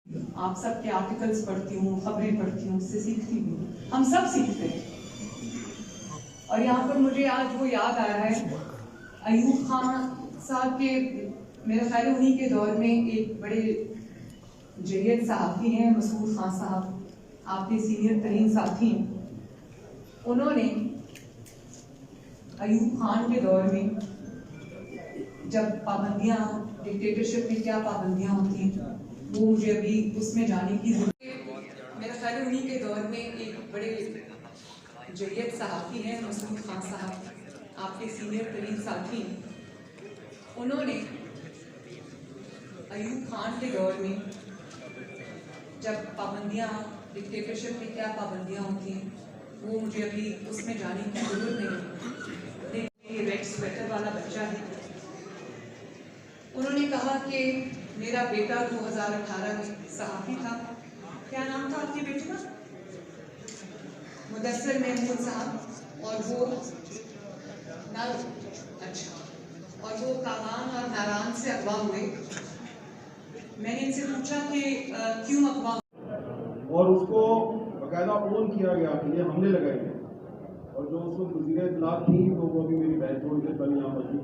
आप सब के आर्टिकल्स पढ़ती हूँ, खबरें पढ़ती हूँ, उससे सीखती हूँ, हम सब सीखते हैं। और यहाँ पर मुझे आज वो याद आ रहा है अयूब खान साहब के, मेरा ख्याल है उन्हीं के दौर में एक बड़े जय्यद सहाफ़ी हैं मसूद खान साहब, आपके सीनियर तरीन साथी हैं। उन्होंने अयूब खान के दौर में जब पाबंदियाँ, डिक्टेटरशिप में क्या पाबंदियाँ होती हैं, वो मुझे अभी उसमें जाने की जरूरत है। मेरा ख्याल है उन्हीं के दौर में एक बड़े जय्यद सहाफ़ी हैं मसूद खान साहब, आपके सीनियर तरीन साथी। उन्होंने अयूब खान के दौर में जब पाबंदियाँ, डिक्टेटरशिप में क्या पाबंदियाँ होती हैं, वो मुझे अभी उसमें जाने की जरूरत नहीं है। ये रेड स्वेटर वाला बच्चा है। उन्होंने कहा कि मेरा बेटा 2018 में सहाफ़ी था। क्या नाम था आपके बेटे का? मुदस्सिर महमूद साहब। और वो अच्छा, और वो कागान और नारान से अगवा हुए। मैंने इनसे पूछा कि क्यों अगवा, और उसको बाकायदा ऑन किया गया कि ये हमले लगाए गए। और जो उसको वज़ीर इत्तलात थी वो अभी मेरी बहन छोड़ के कल यहाँ पर थी,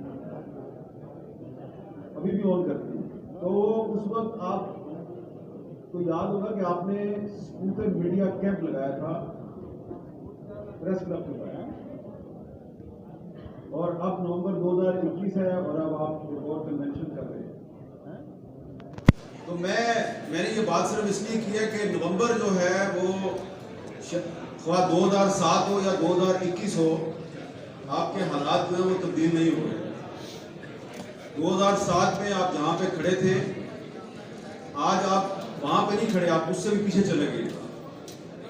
अभी भी ऑन करती है। तो उस वक्त आपको याद होगा कि आपने स्कूटर मीडिया कैंप लगाया था प्रेस क्लब में लगाया, और अब नवंबर 2021 है और अब आप एक और कन्वेंशन कर रहे हैं। तो मैंने ये बात सिर्फ इसलिए की है कि नवंबर जो है वो 2007 हो या 2021 हो, आपके हालात जो है वो तब्दील नहीं हो रहे। 2007 में आप जहाँ पे खड़े थे, आज आप वहाँ पे नहीं खड़े, आप उससे भी पीछे चले गए।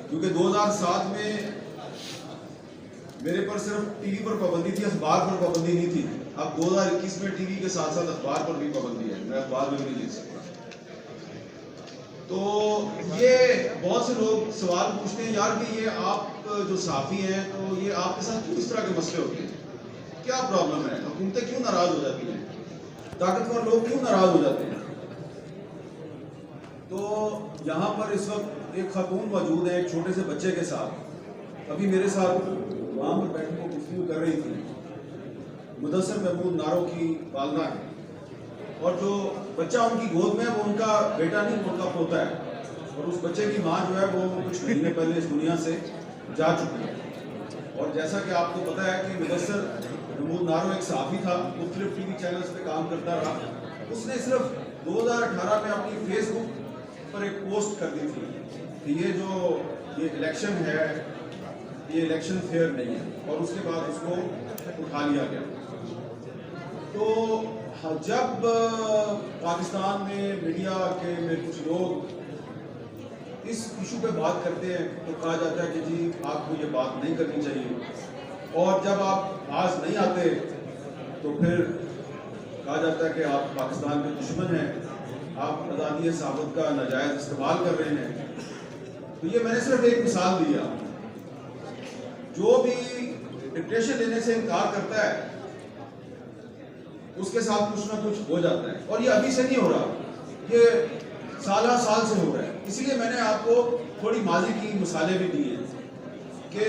क्योंकि 2007 में मेरे पर सिर्फ टीवी पर पाबंदी थी, अखबार पर पाबंदी नहीं थी। अब 2021 में टीवी के साथ साथ अखबार पर भी पाबंदी है, मैं अखबार में भी नहीं लिख सकता। तो ये बहुत से लोग सवाल पूछते हैं यार कि ये आप जो सहाफ़ी हैं, तो ये आपके साथ क्यों इस तरह के मसले होते हैं, क्या प्रॉब्लम है, हुकूमतें क्यों नाराज हो जाती हैं, ताकतवर लोग क्यों नाराज हो जाते हैं। तो यहाँ पर इस वक्त एक खातून मौजूद है एक छोटे से बच्चे के साथ, अभी मेरे साथ वहाँ पर बैठने को गुफ्तगू कर रही थी। मुदस्सिर महमूद नारो की वालदा है, और जो बच्चा उनकी गोद में है वो उनका बेटा नहीं, उनका पोता है। और उस बच्चे की माँ जो है वो कुछ महीने पहले इस दुनिया से जा चुकी है। और जैसा कि आपको पता है कि मुदस्सिर महमूद नारो एक सहाफ़ी था, मुख्तलिफ टीवी चैनल्स पे काम करता रहा। उसने सिर्फ 2018 में अपनी फेसबुक पर एक पोस्ट कर दी थी कि ये इलेक्शन है, ये इलेक्शन फेयर नहीं है, और उसके बाद उसको उठा लिया गया। तो जब पाकिस्तान में मीडिया के में कुछ लोग इस इशू पे बात करते हैं तो कहा जाता है कि जी आपको ये बात नहीं करनी चाहिए, और जब आप आज नहीं आते तो फिर कहा जाता है कि आप पाकिस्तान के दुश्मन हैं, आप आज़ादी सहाफ़त का नाजायज़ इस्तेमाल कर रहे हैं। तो ये मैंने सिर्फ एक मिसाल दिया। जो भी डिक्टेशन लेने से इनकार करता है उसके साथ कुछ ना कुछ हो जाता है, और ये अभी से नहीं हो रहा, ये साल से हो रहा है। इसलिए मैंने आपको थोड़ी माजी की मिसालें भी दी हैं कि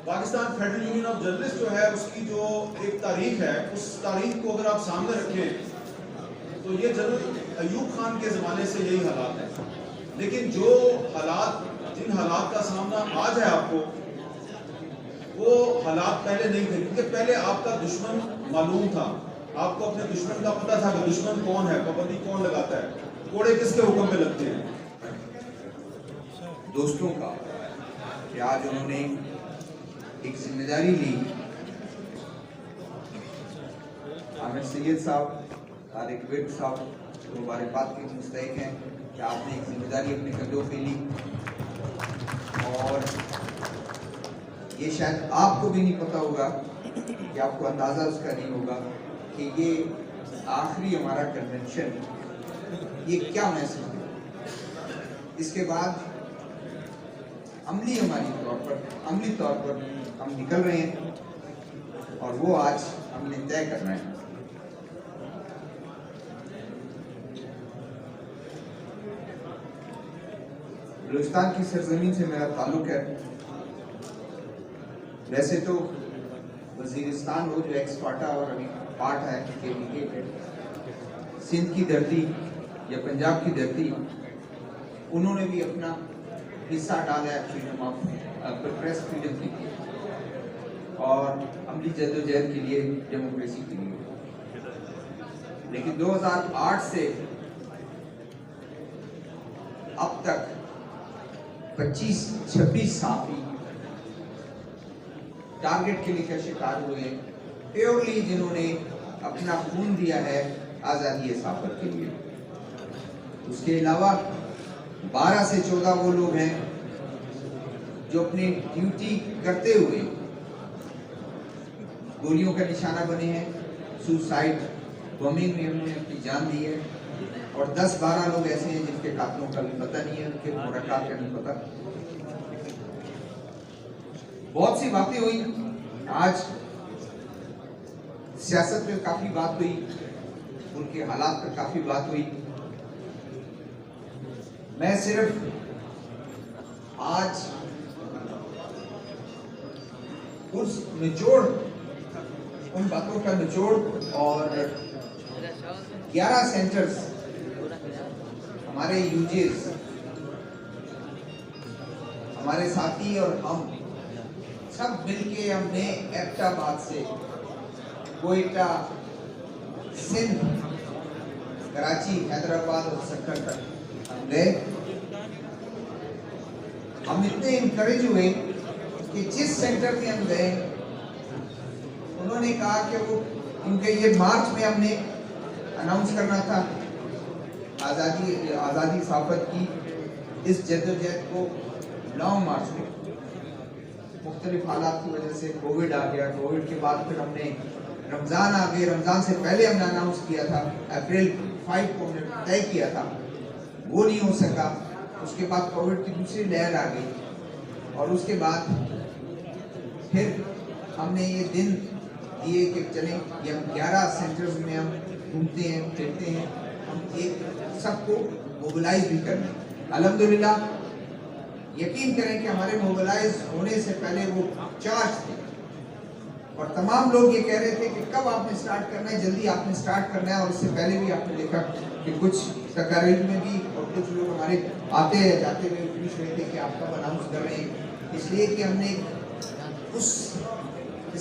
Pakistan federal union of journalist जो है उसकी जो एक तारीख है, उस तारीख को अगर आप सामने रखें तो ये जनरल अयूब खान के ज़माने से यही हालात है। लेकिन जो हालात, जिन हालात का सामना आज है आपको, वो हालात पहले नहीं थे। क्योंकि पहले आपका दुश्मन मालूम था, आपको अपने दुश्मन का पता था कि दुश्मन कौन है, पाबंदी कौन लगाता है, कोड़े किसके हुक्म में लगते हैं। दोस्तों का कि आज उन्होंने एक जिम्मेदारी ली। आमिर सैयद साहब, तारिक विर्क साहब तो मुबारकबाद के मुस्तहिक हैं कि आपने एक जिम्मेदारी अपने कंधों पे ली, और ये शायद आपको भी नहीं पता होगा कि आपको अंदाज़ा उसका नहीं होगा कि ये आखिरी हमारा कन्वेंशन ये क्या मैसेज है। इसके बाद अमली तौर पर हम निकल रहे हैं, और वो आज हमने तय करना है। बलूचिस्तान की सरजमीन से मेरा ताल्लुक है। वैसे तो वजीरिस्तान हो जो एक्स-फाटा और अभी पार्ट है KPK है, सिंध की धरती या पंजाब की धरती, उन्होंने भी अपना हिस्सा डाला है फ्रीडम ऑफ प्रेस फ्रीडम के लिए और अमली जद्दोजहद के लिए, डेमोक्रेसी के लिए। लेकिन 2008 से अब तक 25-26 साथी टारगेट किलिंग का शिकार हुए, प्योरली जिन्होंने अपना खून दिया है आज़ादी सफर के लिए। उसके अलावा 12 से 14 वो लोग हैं जो अपनी ड्यूटी करते हुए गोलियों का निशाना बने हैं, सुसाइड बॉम्बिंग में उन्होंने अपनी जान दी है, और 10-12 लोग ऐसे हैं जिनके कातलों का भी पता नहीं है, उनके मुरक्काब का नहीं पता। बहुत सी बातें हुई आज, सियासत में काफी बात हुई, उनके हालात पर काफी बात हुई। मैं सिर्फ आज उस निचोड़, उन बातों का निचोड़ और 11 सेंटर्स हमारे यूजेस, हमारे साथी और हम सब मिलके हमने एबटाबाद से कोयटा, सिंध, कराची, हैदराबाद और सक्कर तक हम गए। हम इतने इनकरेज हुए कि जिस सेंटर में हम गए उन्होंने कहा कि वो, क्योंकि ये मार्च में हमने अनाउंस करना था आज़ादी साफत की इस जद्दोजहद को लॉन्ग मार्च में, मुख्तलिफ हालात की वजह से कोविड आ गया, कोविड के बाद फिर हमने रमज़ान आ गए, रमज़ान से पहले हमने अनाउंस किया था, अप्रैल 5 को हमने तय किया था, वो नहीं हो सका। उसके बाद कोविड की दूसरी लहर आ गई और उसके बाद फिर हमने ये दिन दिए कि चलें ये हम 11 सेंटर्स में हम घूमते हैं, फिरते हैं, हम एक सबको मोबिलाइज भी करना है। अल्हम्दुलिल्लाह यकीन करें कि हमारे मोबिलाइज होने से पहले वो चार्ज थे और तमाम लोग ये कह रहे थे कि कब आपने स्टार्ट करना है, जल्दी आपने स्टार्ट करना है। और इससे पहले भी आपने देखा कि कुछ तकारीर में भी और कुछ लोग हमारे आते हैं जाते हुए पूछ रहे थे कि आप कब अनाउंस कर रहे हैं, इसलिए कि हमने उस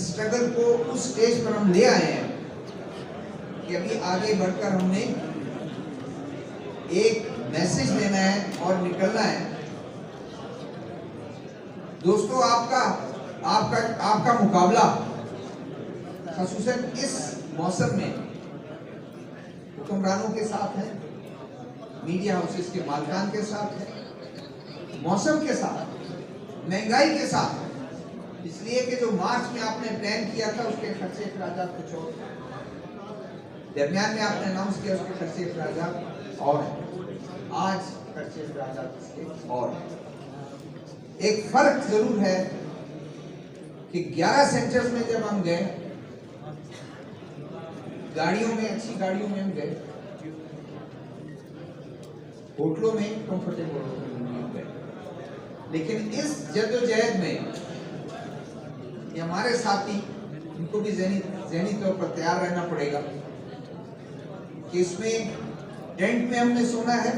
स्ट्रगल को उस स्टेज पर हम ले आए हैं कि अभी आगे बढ़कर हमने एक मैसेज देना है और निकलना है। दोस्तों, आपका मुकाबला ख़ुसूसन इस मौसम में हुक्मरानों के साथ है, मीडिया हाउसेस के मालिकान के साथ है, मौसम के साथ, महंगाई के साथ। इसलिए कि जो मार्च में आपने प्लान किया था उसके खर्चे अखराजात कुछ और, दरमियान में आपने अनाउंस किया उसके खर्चे अखराजात और, आज खर्चे अखराजात इसके और। एक फर्क जरूर है कि 11 सेंटर्स में जब हम गए, गाड़ियों में, अच्छी गाड़ियों में हम गए, होटलों में, कंफर्टेबल होटलों में गए, लेकिन इस जद्दोजहद में ये हमारे साथी, इनको भी ज़हनी तौर पर तैयार रहना पड़ेगा कि इसमें टेंट में हमने सोना है,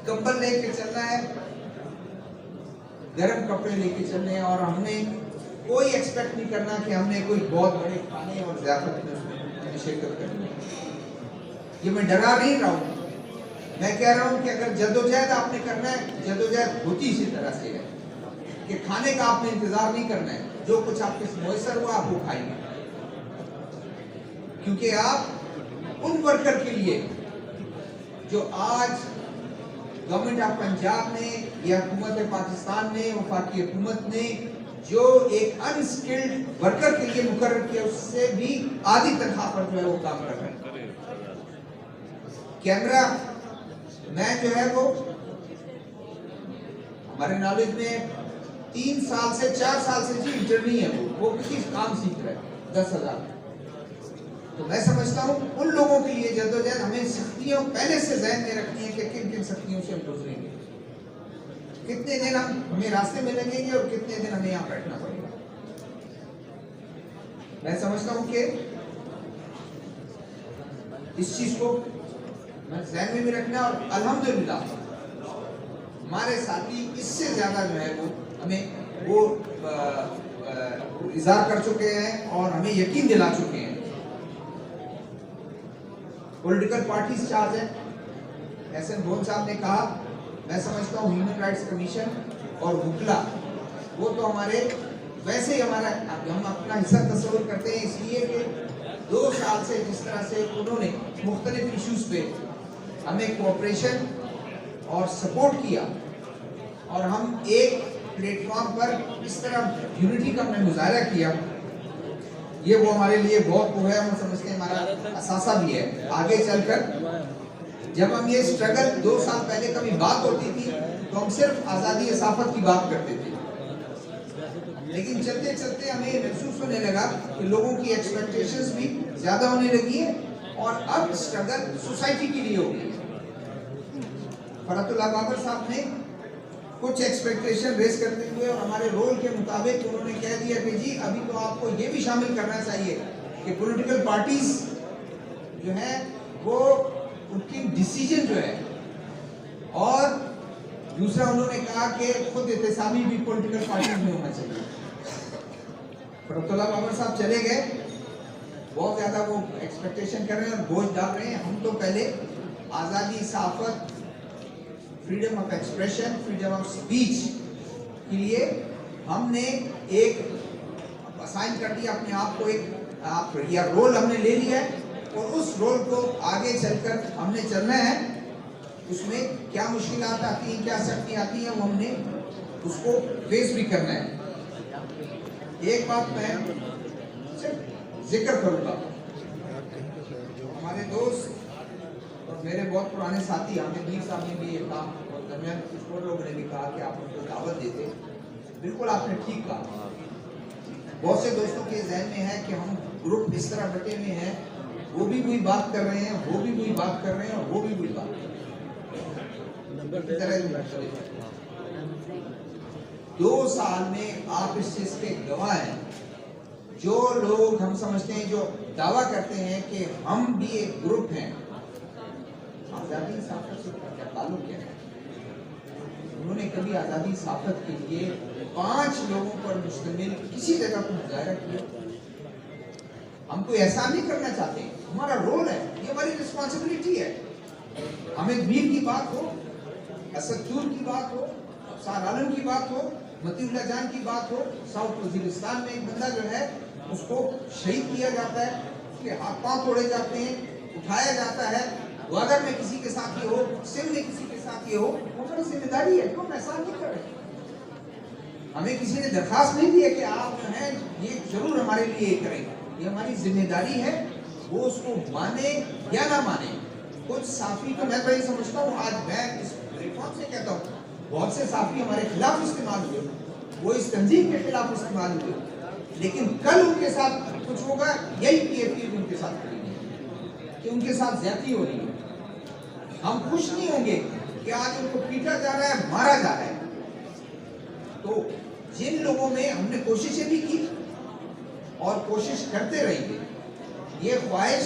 कंबल लेके चलना है, गर्म कपड़े लेके चलने हैं, और हमने कोई एक्सपेक्ट नहीं करना कि हमने कोई बहुत बड़े खाने और ज़ियाफत में उसमें शिरकत करनी है। ये मैं डरा नहीं रहा हूँ, मैं कह रहा हूँ कि अगर जद्दोजहद आपने करना है, जद्दोजहद होती इसी तरह से है कि खाने का आपने इंतजार नहीं करना है, जो कुछ आपके मुयसर हुआ आप वो खाएंगे, क्योंकि आप उन वर्कर के लिए जो आज गवर्नमेंट ऑफ पंजाब ने या हुकूमत पाकिस्तान ने, वफाकी हुकूमत ने जो एक अनस्किल्ड वर्कर के लिए मुकर्रर किया, उससे भी आधी तनख्वाह पर जो है वो काम कर रहे हैं। कैमरा मैन जो है वो हमारे नॉलेज में 3 साल से 4 साल से जी इंटर्नी है, वो किसी काम सीख रहा है 10,000। तो मैं समझता हूँ उन लोगों के लिए जद्दोजहद हमें सख्तियों पहले से ज़हन में रखनी है कि किन किन सख्तियों से हम गुजरेंगे। कितने दिन हमें रास्ते में लगेंगे और कितने दिन हमें यहाँ बैठना पड़ेगा। मैं समझता हूँ कि इस चीज को ज़हन में भी रखना, और अल्हम्दुलिल्लाह हमारे साथी इससे ज्यादा जो है वो हमें वो इज़हार कर चुके हैं और हमें यकीन दिला चुके हैं। पॉलिटिकल पार्टीज चार्ज है, एहसन भोन साहब ने कहा, मैं समझता हूँ ह्यूमन राइट्स कमीशन और वुकला वो तो हमारे वैसे ही हमारा हम अपना हिस्सा तस्वीर करते हैं, इसलिए कि 2 साल से जिस तरह से उन्होंने मुख्तलिफ इश्यूज पे हमें कोऑपरेशन और सपोर्ट किया और हम एक प्लेटफॉर्म पर इस तरह यूनिटी का हमने मुजाहरा किया, ये वो हमारे लिए बहुत वो है, हम समझते हैं हमारा असासा भी है। आगे चलकर जब हम ये स्ट्रगल 2 साल पहले कभी बात होती थी तो हम सिर्फ आज़ादी सहाफ़त की बात करते थे, लेकिन चलते चलते हमें महसूस होने लगा कि लोगों की एक्सपेक्टेशंस भी ज़्यादा होने लगी है और अब स्ट्रगल सोसाइटी के लिए हो गई। फरहतुल्लाह बाबर साहब ने कुछ एक्सपेक्टेशन रेस करते हुए और हमारे रोल के मुताबिक उन्होंने कह दिया कि जी अभी तो आपको ये भी शामिल करना चाहिए कि पॉलिटिकल पार्टीज जो है वो उनकी डिसीजन जो है, और दूसरा उन्होंने कहा कि खुद एहतसाबी भी पॉलिटिकल पार्टीज में होना चाहिए। फरहतुल्लाह बाबर साहब चले गए, बहुत ज़्यादा वो एक्सपेक्टेशन कर रहे हैं और बोझ डाल रहे हैं। हम तो पहले आज़ादी सहाफ़त, freedom of expression, freedom of speech के लिए हमने एक असाइन कर दिया अपने आप को, एक या रोल हमने ले लिया है और उस रोल को आगे चलकर हमने चलना है। उसमें क्या मुश्किलात आती हैं, क्या सख्ती आती हैं, वो हमने उसको फेस भी करना है। एक बात मैं सिर्फ जिक्र करूँगा, हमारे दोस्त और मेरे बहुत पुराने साथी हामिद मीर साहब ने भी ये कहा और दरमियान कुछ और लोगों ने भी कहा कि आप उनको दावत देते, बिल्कुल आपने ठीक कहा। बहुत से दोस्तों के जहन में है कि हम ग्रुप इस तरह बटे हुए हैं, वो भी वही बात कर रहे हैं, वो भी वही बात कर रहे हैं और वो भी वही बात कर रहे हैं। 2 साल में आप इस चीज के गवाह हैं। जो लोग हम समझते हैं, जो दावा करते हैं कि हम भी एक ग्रुप हैं, आज़ादी सहाफ़त से क्या ताल्लुक क्या है? उन्होंने कभी आज़ादी सहाफ़त के लिए 5 लोगों पर मुश्तमिल किसी जगह को मुजाहरा किया? हम कोई ऐसा नहीं करना चाहते, हमारा रोल है, ये हमारी रिस्पॉन्सिबिलिटी है। हामिद मीर की बात हो, असदूर की बात हो, अफसार आलम की बात हो, मतीउल्लाह जान की बात हो, साउथ वजीरिस्तान में एक बंदा जो है उसको शहीद किया जाता है, उसके हाथ पांव तोड़े जाते हैं, उठाया जाता है, ग्वादर में किसी के साथ ये हो, सिंध में किसी के साथ ये हो, वो हमारी जिम्मेदारी है, क्यों ऐसा नहीं कर रहे। हमें किसी ने दरखास्त नहीं दी है कि आप जो है ये जरूर हमारे लिए ये करें, ये हमारी जिम्मेदारी है, वो उसको माने या ना माने। कुछ साफी को मैं तो ये समझता हूँ, आज मैं इस प्लेटफॉर्म से कहता हूँ, बहुत से साफी हमारे खिलाफ इस्तेमाल हुए, वो इस तंजीम के खिलाफ इस्तेमाल हुए, लेकिन कल उनके साथ कुछ होगा, यही पीएफपी उनके साथ करेंगे कि उनके साथ ज्यादती हो रही है। हम खुश नहीं होंगे कि आज उनको पीटा जा रहा है, मारा जा रहा है। तो जिन लोगों में हमने कोशिशें भी की और कोशिश करते रहेंगे, ये ख्वाहिश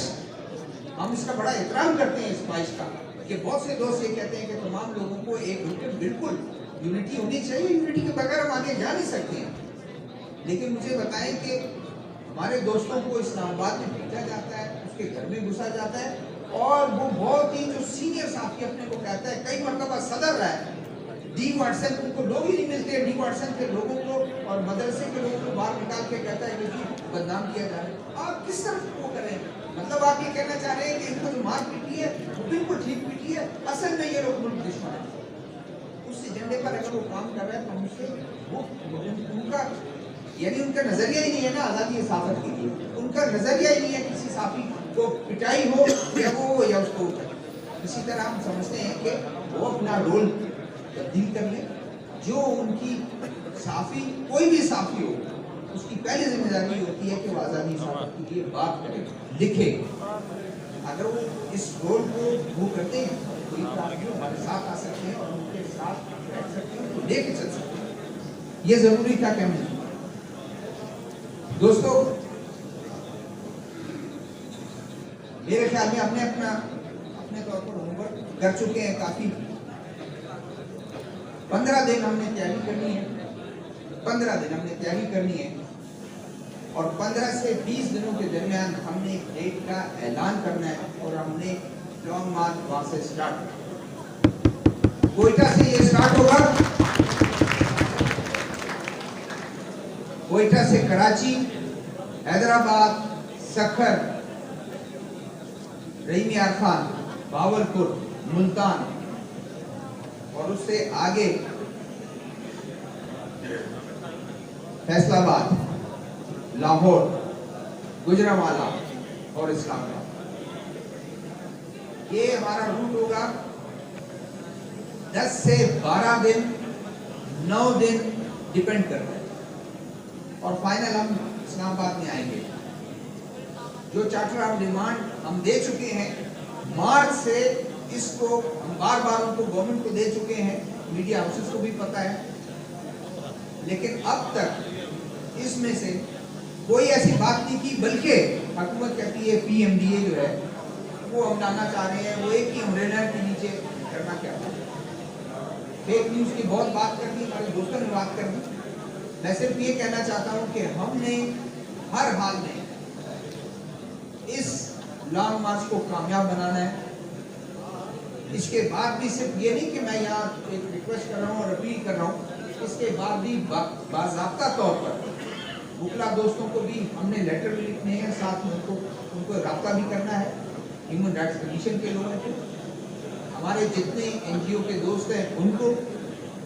हम इसका बड़ा एहतराम करते हैं, इस ख्वाहिश का, कि बहुत से दोस्त ये कहते हैं कि तमाम लोगों को एक बिल्कुल यूनिटी होनी चाहिए, यूनिटी के बगैर हम आगे जा नहीं सकते हैं। लेकिन मुझे बताएं कि हमारे दोस्तों को इस्लामाबाद में भेजा जाता है, उसके घर में घुसा जाता है, और वो बहुत ही जो सीनियर साथी अपने को कहता है, कई मरतबा सदर रहा है, डी वाटसन, उनको लोग ही नहीं मिलते, डी वाटसन के लोगों को और मदरसे के लोगों को बाहर निकाल के कहता है कि जी बदनाम किया जा रहा है। आप किस तरफ वो करें? मतलब आप ये कहना चाह रहे हैं कि इनको जो मार पीटी है वो बिल्कुल ठीक पीटी है, असल में ये लोग मुल्क दुश्मन है। उस एजेंडे पर अगर वो काम कर रहे हैं तो हमसे वो उनका यानी उनका नजरिया ही नहीं है ना आज़ादी सहाफ़त के लिए, उनका नजरिया ही नहीं है किसी साफी को पिटाई हो या वो या उसको। इसी तरह हम समझते हैं कि वो अपना रोल तब्दील कर ले, जो उनकी साफी कोई भी साफी हो, उसकी पहली जिम्मेदारी होती है कि वो आज़ादी सहाफ़त के लिए बात करे, लिखे। अगर वो इस रोल को वो करते हैं तो एक आदमी हमारे साथ आ सकते हैं और उनके साथ बैठ सकते हैं, उनको लेके चल सकते हैं। ये जरूरी था कि हमने दोस्तों, मेरे ख्याल में हमने अपने तौर पर होमवर्क कर चुके हैं काफी। 15 दिन हमने तैयारी करनी है, 15 दिन हमने तैयारी करनी है और 15 से 20 दिनों के दरमियान हमने एक डेट का ऐलान करना है और हमने लॉन्ग मार्च वहां से स्टार्ट, कोयटा से ये स्टार्ट होगा, कोयटा से कराची, हैदराबाद, सखर, रहीम यार खान, भावलपुर, मुल्तान और उससे आगे फैसलाबाद, लाहौर, गुजरांवाला और इस्लामाबाद। ये हमारा रूट होगा। 10 से 12 दिन, 9 दिन डिपेंड करता है और फाइनल हम इस्लामाबाद में आएंगे। जो चार्टर ऑफ डिमांड हम दे चुके हैं मार्च से, इसको हम बार बार उनको गवर्नमेंट को दे चुके हैं, मीडिया हाउसेस को भी पता है, लेकिन अब तक इसमें से कोई ऐसी बात नहीं की, बल्कि हुकूमत कहती है PMDA जो है वो हम लाना चाह रहे हैं, वो एक ही अम्ब्रेला के नीचे करना क्या था। फेक न्यूज की बहुत बात करनी, हमारे दोस्तों ने बात करनी। मैं सिर्फ ये कहना चाहता हूँ कि हमने हर हाल में इस लॉन्ग मार्च को कामयाब बनाना है। इसके बाद भी सिर्फ ये नहीं कि मैं यहाँ एक रिक्वेस्ट कर रहा हूँ और अपील कर रहा हूँ, इसके बाद भी बाज़ाब्ता तौर पर बुकला दोस्तों को भी हमने लेटर लिखने हैं, साथ में उनको रब्ता भी करना है ह्यूमन राइट्स कमीशन के लोगों को, हमारे जितने NGO के दोस्त हैं उनको,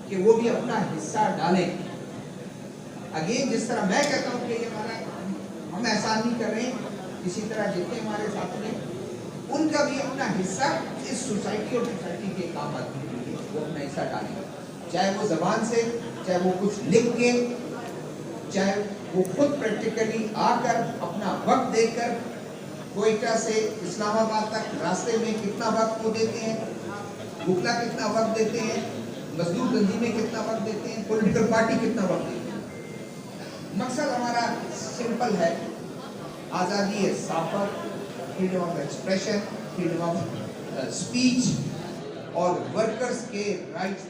कि वो भी अपना हिस्सा डालें। अगेन जिस तरह मैं कहता हूँ कि ये हमारा, हम एहसान नहीं कर रहे हैं, इसी तरह जितने हमारे साथ में उनका भी अपना हिस्सा इस सोसाइटी और सोसाइटी के काम आदमी के लिए वो अपना हिस्सा डालेंगे, चाहे वो जबान से, चाहे वो कुछ लिख के, चाहे वो खुद प्रैक्टिकली आकर अपना वक्त देकर कोयटा से इस्लामाबाद तक रास्ते में कितना वक्त वो देते हैं, बुकला कितना वक्त देते हैं, मजदूर तंजीमें कितना वक्त देते हैं, पॉलिटिकल पार्टी कितना वक्त देते हैं। मकसद हमारा सिंपल है, आज़ादी है साफर, freedom of expression, freedom of speech और वर्कर्स के राइट्स